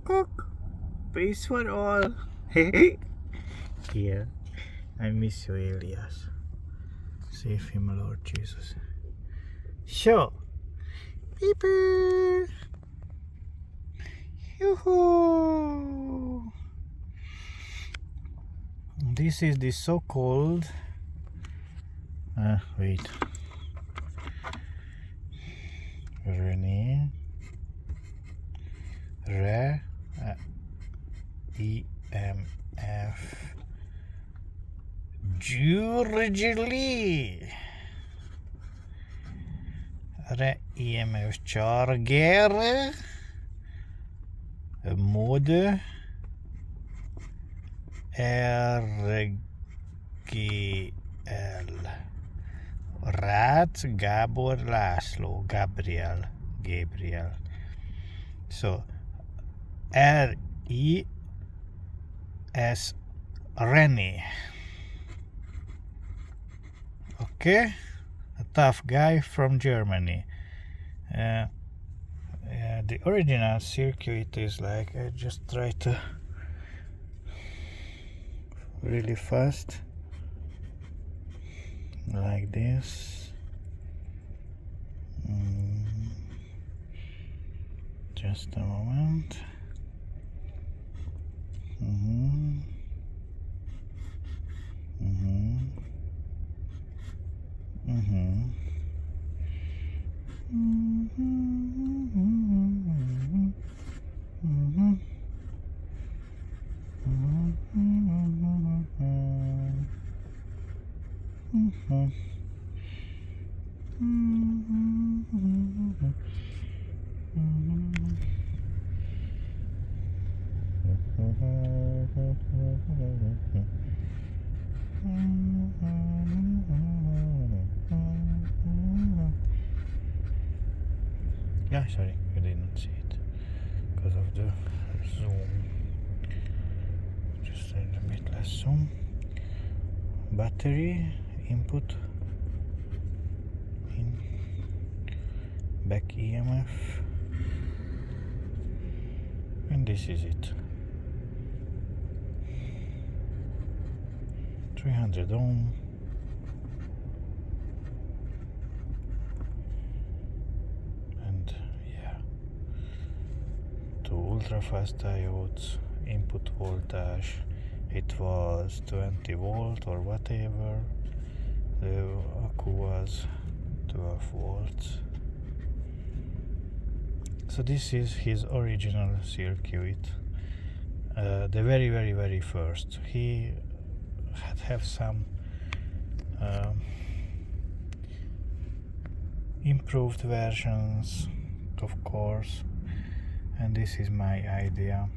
Cook. Praise for all. Hey. Here. I miss you, Elias. Save him, Lord Jesus. Sure. Beep. Yoo-hoo. This is the so-called wait. Re-EMF Jurgely Re-EMF charger mode RGL Rat Gabor László Gabriel so R-E-S Rennie. Okay, a tough guy from Germany. The original circuit is like, I just try to really fast like this. Just a moment. Yeah, sorry, you didn't see it because of the zoom. Just a little bit less zoom. Battery input in back EMF, and this is it. 300 ohm. And yeah, two ultra fast diodes. Input voltage, it was 20 volt or whatever. The accu was 12 volts. So this is his original circuit, the very first. He had have some improved versions, of course, and this is my idea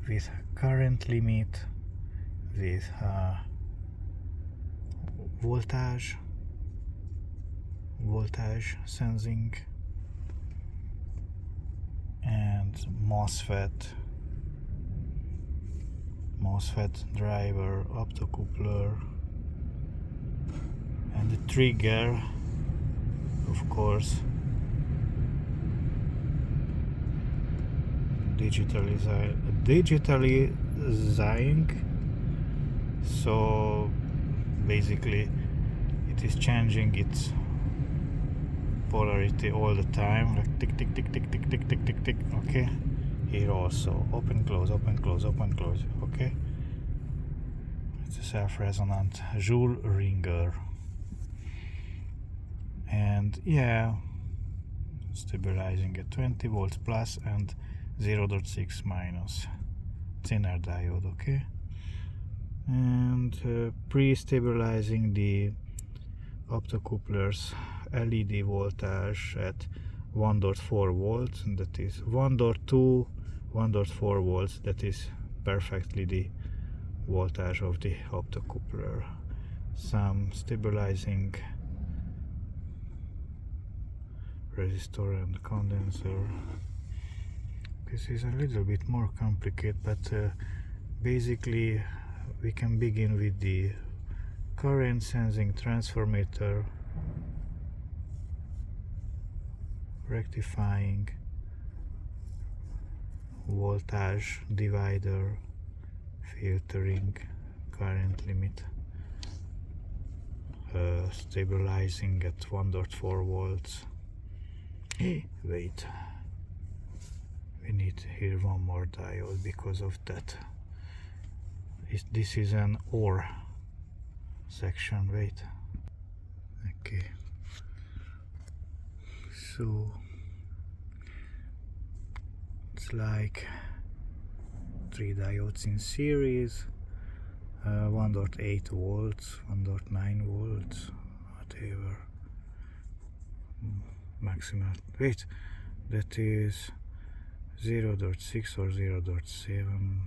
with current limit, with voltage sensing, and MOSFET driver, optocoupler, and the trigger, of course, digitalizing. So basically it is changing its polarity all the time, like tick tick tick tick tick tick tick tick tick. Okay, here also open close, okay. It's a self-resonant Joule ringer, and yeah, stabilizing at 20 volts plus and 0.6 minus thinner diode. Okay, and pre-stabilizing the optocoupler's LED voltage at 1.4 volts, and that is 1.2 1.4 volts. That is perfectly the voltage of the optocoupler. Some stabilizing resistor and condenser. This is a little bit more complicated, but basically we can begin with the current sensing transformator, rectifying voltage divider, filtering, current limit, stabilizing at 1.4 volts. Wait, we need here one more diode because of that. This is an OR section. Wait, okay, so it's like 3 diodes in series, 1.8 volts, 1.9 volts, whatever. Maximum. Wait, that is 0.6 or 0.7.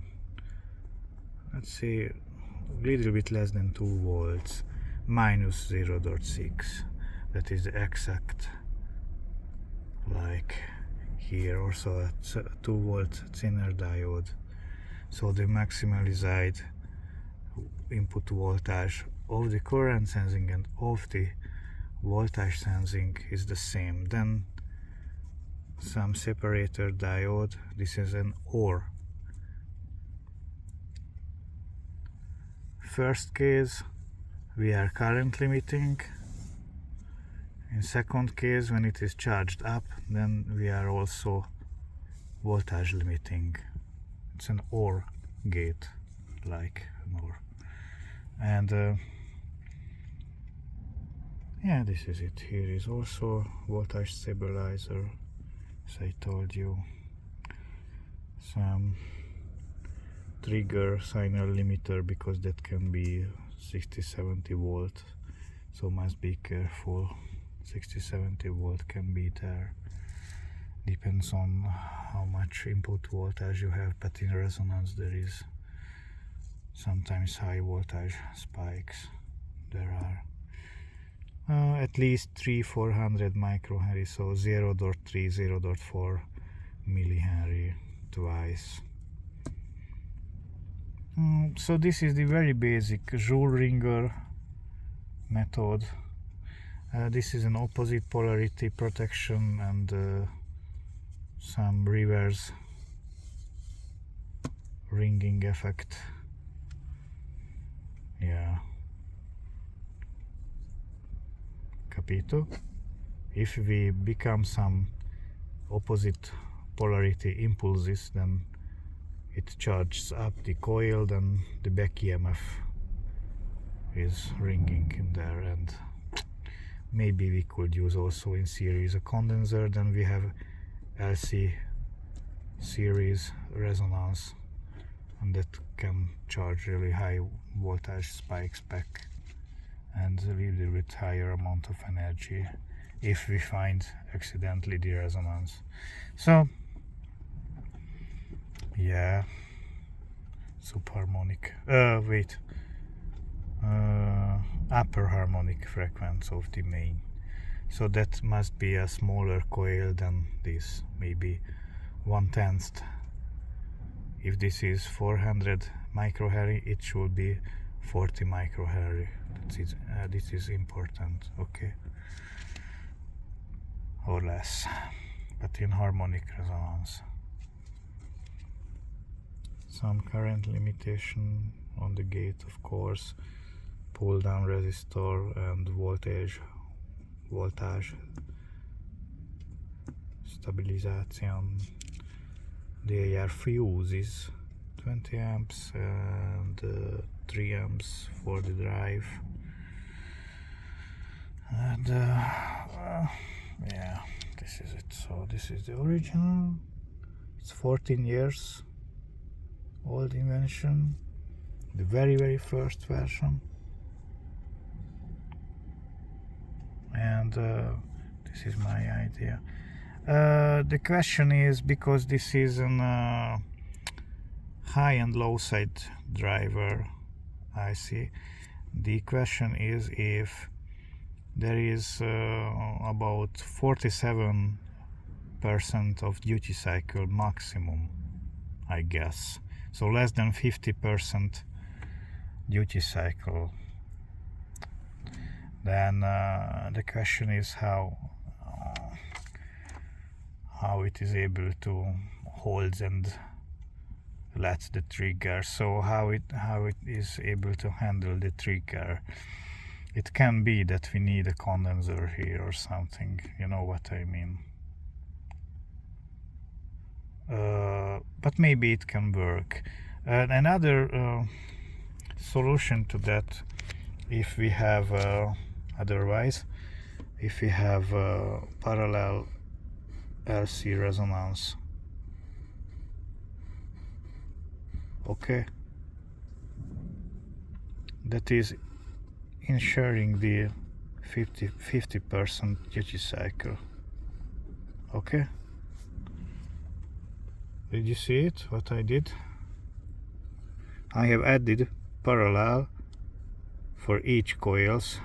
Let's say a little bit less than 2 volts, minus 0.6. That is the exact, like here also a 2 volt thinner diode. So the maximalized input voltage of the current sensing and of the voltage sensing is the same. Then some separator diode. This is an OR. First case we are current limiting. In second case, when it is charged up, then we are also voltage limiting. It's an OR gate, like an OR. And yeah, this is it. Here is also voltage stabilizer, as I told you. Some trigger signal limiter, because that can be 60-70 volt, so must be careful. 60-70 volt can be there, depends on how much input voltage you have, but in resonance there is sometimes high voltage spikes. There are at least 300-400 microhenry, so 0.3, 0.4 millihenry twice. So this is the very basic Joule ringer method. This is an opposite polarity protection and some reverse ringing effect. Yeah. Capito? If we become some opposite polarity impulses, then it charges up the coil, then the back EMF is ringing in there, and maybe we could use also in series a condenser. Then we have LC series resonance, and that can charge really high voltage spikes back and a little bit higher amount of energy if we find accidentally the resonance. So yeah, subharmonic, upper harmonic frequency of the main. So that must be a smaller coil than this, maybe 1/10. If this is 400 microhenry, it should be 40 microhenry. This is important, okay, or less, but in harmonic resonance. Some current limitation on the gate, of course, pull down resistor and voltage stabilization. They are fuses, 20 amps and 3 amps for the drive. And yeah, this is it. So this is the original. It's 14 years old invention, the very first version. And this is my idea. The question is, because this is an high and low side driver IC, the question is if there is about 47% of duty cycle maximum, I guess, so less than 50% duty cycle. Then the question is how it is able to hold and lets the trigger. So how it is able to handle the trigger? It can be that we need a condenser here or something, you know what I mean. But maybe it can work. Another solution to that, if we have otherwise, if we have parallel LC resonance, okay, that is ensuring the 50% duty cycle. Okay, did you see it, what I did? I have added parallel for each coils.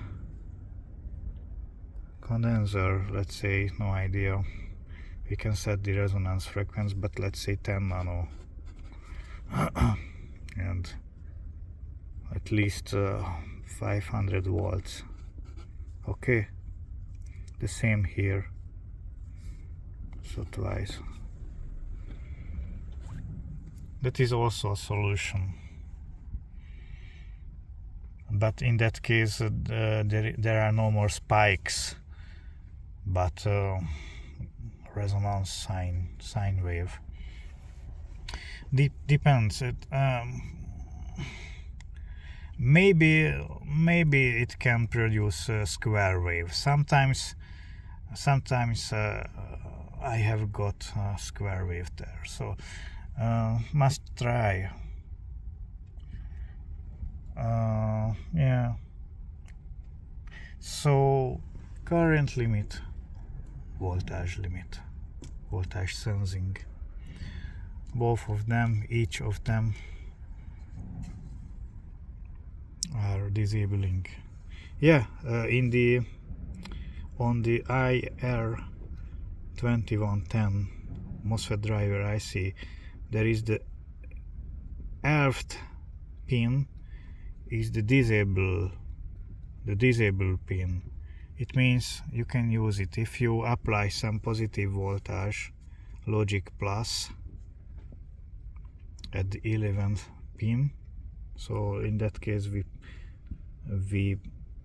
Condenser, let's say, no idea, we can set the resonance frequency, but let's say 10 nano and at least 500 volts. Okay, the same here, so twice. That is also a solution, but in that case there are no more spikes, but resonance sine wave. Depends. Maybe it can produce a square wave. Sometimes I have got a square wave there, so must try. Yeah. So current limit, voltage limit, voltage sensing, both of them, each of them are disabling. Yeah, on the IR2110 MOSFET driver IC, there is the 11th pin is the disable pin. It means you can use it if you apply some positive voltage, logic plus, at the 11th pin. So in that case we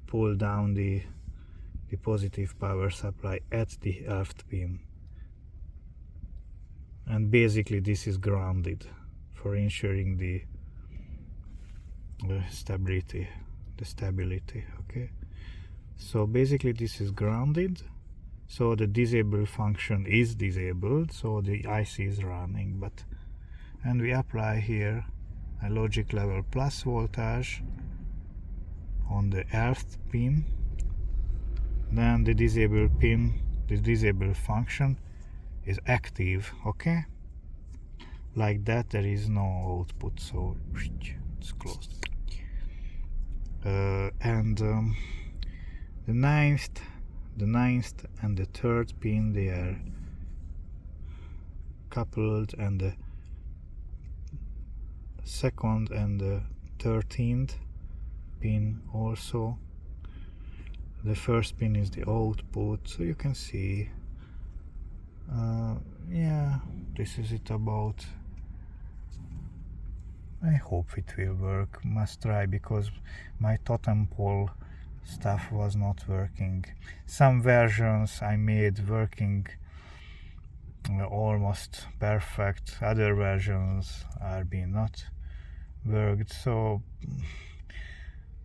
pull down the positive power supply at the 11th pin, and basically this is grounded for ensuring the stability. Okay, so basically this is grounded, so the disable function is disabled, so the IC is running, and we apply here a logic level plus voltage on the 11th pin, then the disable pin, the disable function is active. Okay, like that, there is no output, so it's closed. And the ninth and the 3rd pin, they are coupled, and the 2nd and the 13th pin also. The 1st pin is the output, so you can see. Yeah, this is it about. I hope it will work. Must try, because my totem pole stuff was not working. Some versions I made working almost perfect, other versions are being not worked. So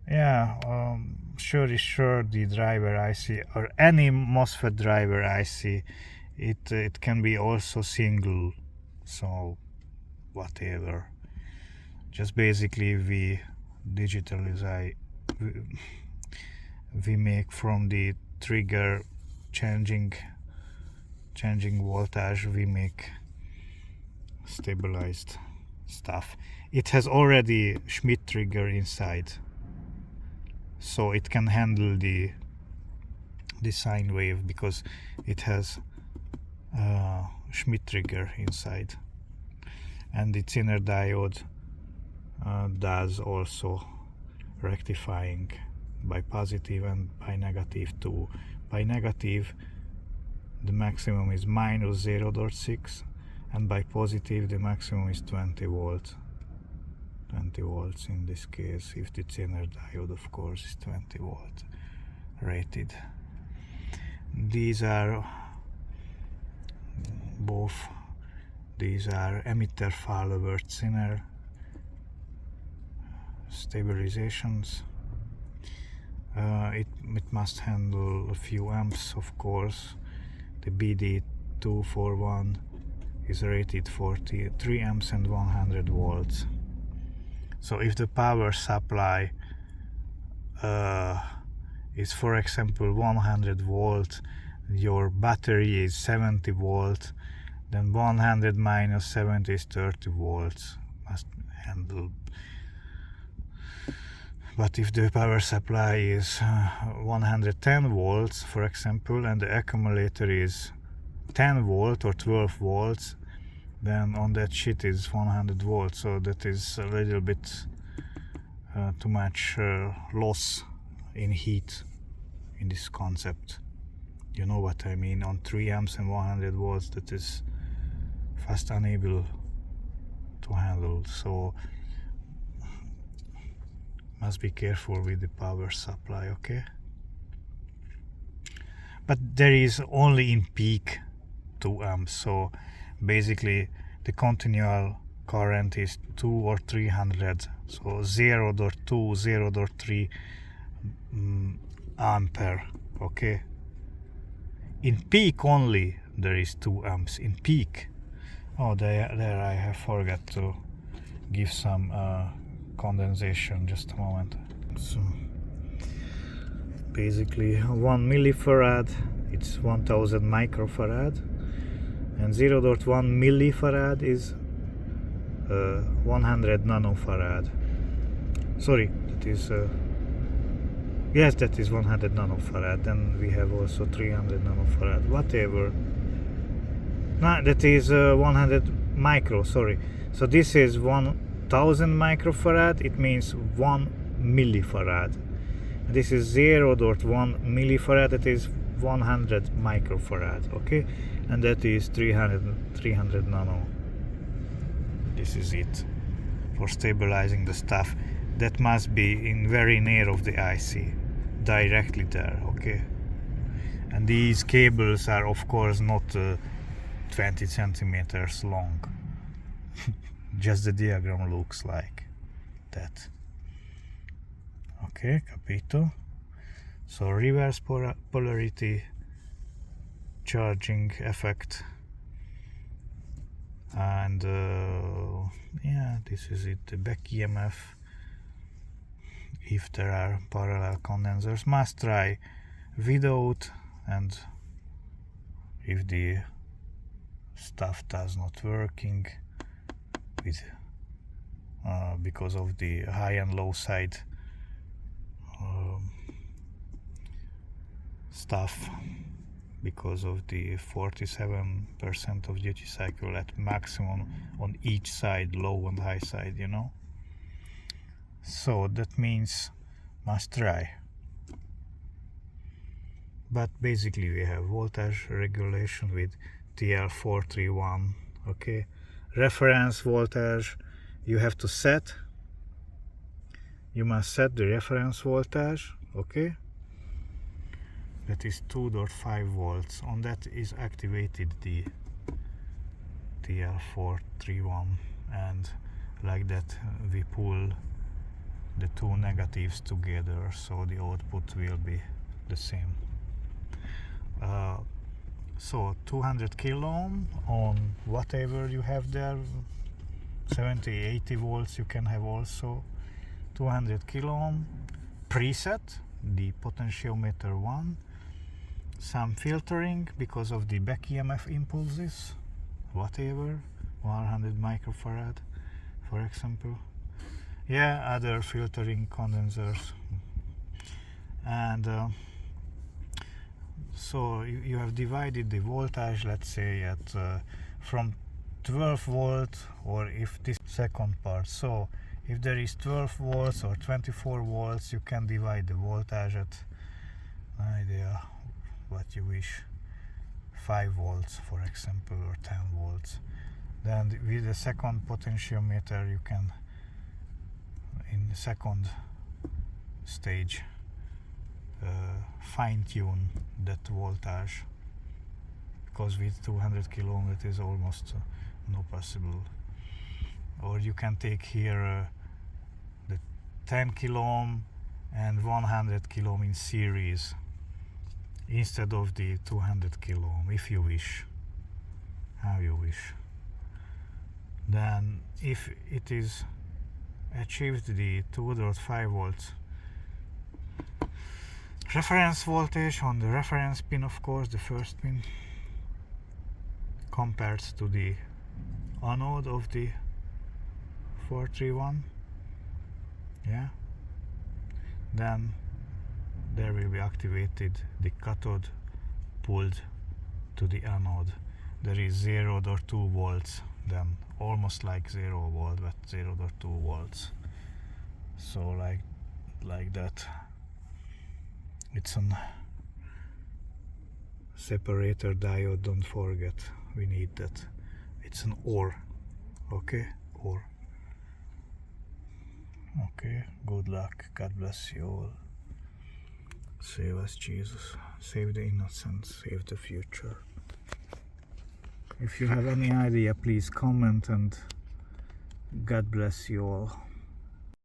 yeah, sure is sure the driver IC or any MOSFET driver IC, it can be also single, so whatever. Just basically we digitalize, we make from the trigger changing voltage, we make stabilized stuff. It has already Schmitt trigger inside, so it can handle the sine wave because it has Schmitt trigger inside, and its inner diode does also rectifying by positive and by negative too. By negative the maximum is minus 0.6, and by positive the maximum is 20 volts. 20 volts in this case. If the thinner diode, of course, is 20 volt rated. These are both, these are emitter follower thinner stabilizations. It must handle a few amps, of course. The BD241 is rated for 3 amps and 100 volts. So if the power supply is, for example, 100 volt, your battery is 70 volt, then 100 minus 70 is 30 volts. Must handle. But if the power supply is 110 volts, for example, and the accumulator is 10 volt or 12 volts, then on that sheet is 100 volts. So that is a little bit too much loss in heat in this concept. You know what I mean? On 3 amps and 100 volts, that is fast unable to handle. So must be careful with the power supply, okay? But there is only in peak 2 amps, so basically the continual current is 2 or 300, so 0.2, 0.3 ampere, okay? In peak only there is 2 amps, in peak. Oh, there I have forgot to give some condensation, just a moment. So basically 1 millifarad, it's 1000 microfarad, and 0.1 millifarad is 100 nanofarad. Sorry, that is yes, that is 100 nanofarad. Then we have also 300 nanofarad, whatever. No, that is 100 micro, sorry. So this is 1000 microfarad, it means 1 millifarad. This is 0.1 millifarad, that is 100 microfarad, okay? And that is 300 nano. This is it for stabilizing the stuff. That must be in very near of the IC, directly there, okay? And these cables are of course not 20 centimeters long. Just the diagram looks like that. Okay, capito. So reverse polarity charging effect, and yeah, this is it. The back EMF, if there are parallel condensers, must try without, and if the stuff does not working with because of the high and low side stuff, because of the 47% of duty cycle at maximum on each side, low and high side, you know. So that means must try. But basically we have voltage regulation with TL431, okay. Reference voltage you have to set. You must set the reference voltage, okay. That is 2.5 volts. On that is activated the TL431, and like that we pull the two negatives together, so the output will be the same. So 200 kilo ohm on whatever you have there, 70-80 volts you can have also. 200 kilo ohm preset, the potentiometer 1, some filtering because of the back EMF impulses, whatever, 100 microfarad for example. Yeah, other filtering condensers, and so you have divided the voltage, let's say at from 12 volt, or if this second part, so if there is 12 volts or 24 volts, you can divide the voltage at, idea what you wish, 5 volts for example, or 10 volts. Then with the second potentiometer you can, in the second stage, fine-tune that voltage, because with 200 kilo ohm it is almost no possible. Or you can take here the 10 kilo ohm and 100 kilo ohm in series instead of the 200 kilo ohm, if you wish, how you wish. Then if it is achieved the 2.5 volts reference voltage on the reference pin, of course, the first pin, compared to the anode of the 431, yeah, then there will be activated the cathode pulled to the anode. There is 0.2 volts, then almost like 0 volt, but 0.2 volts. So like that. It's an separator diode, don't forget, we need that. It's an OR, okay, OR. Okay, good luck, God bless you all. Save us, Jesus, save the innocent, save the future. If you have any idea, please comment, and God bless you all.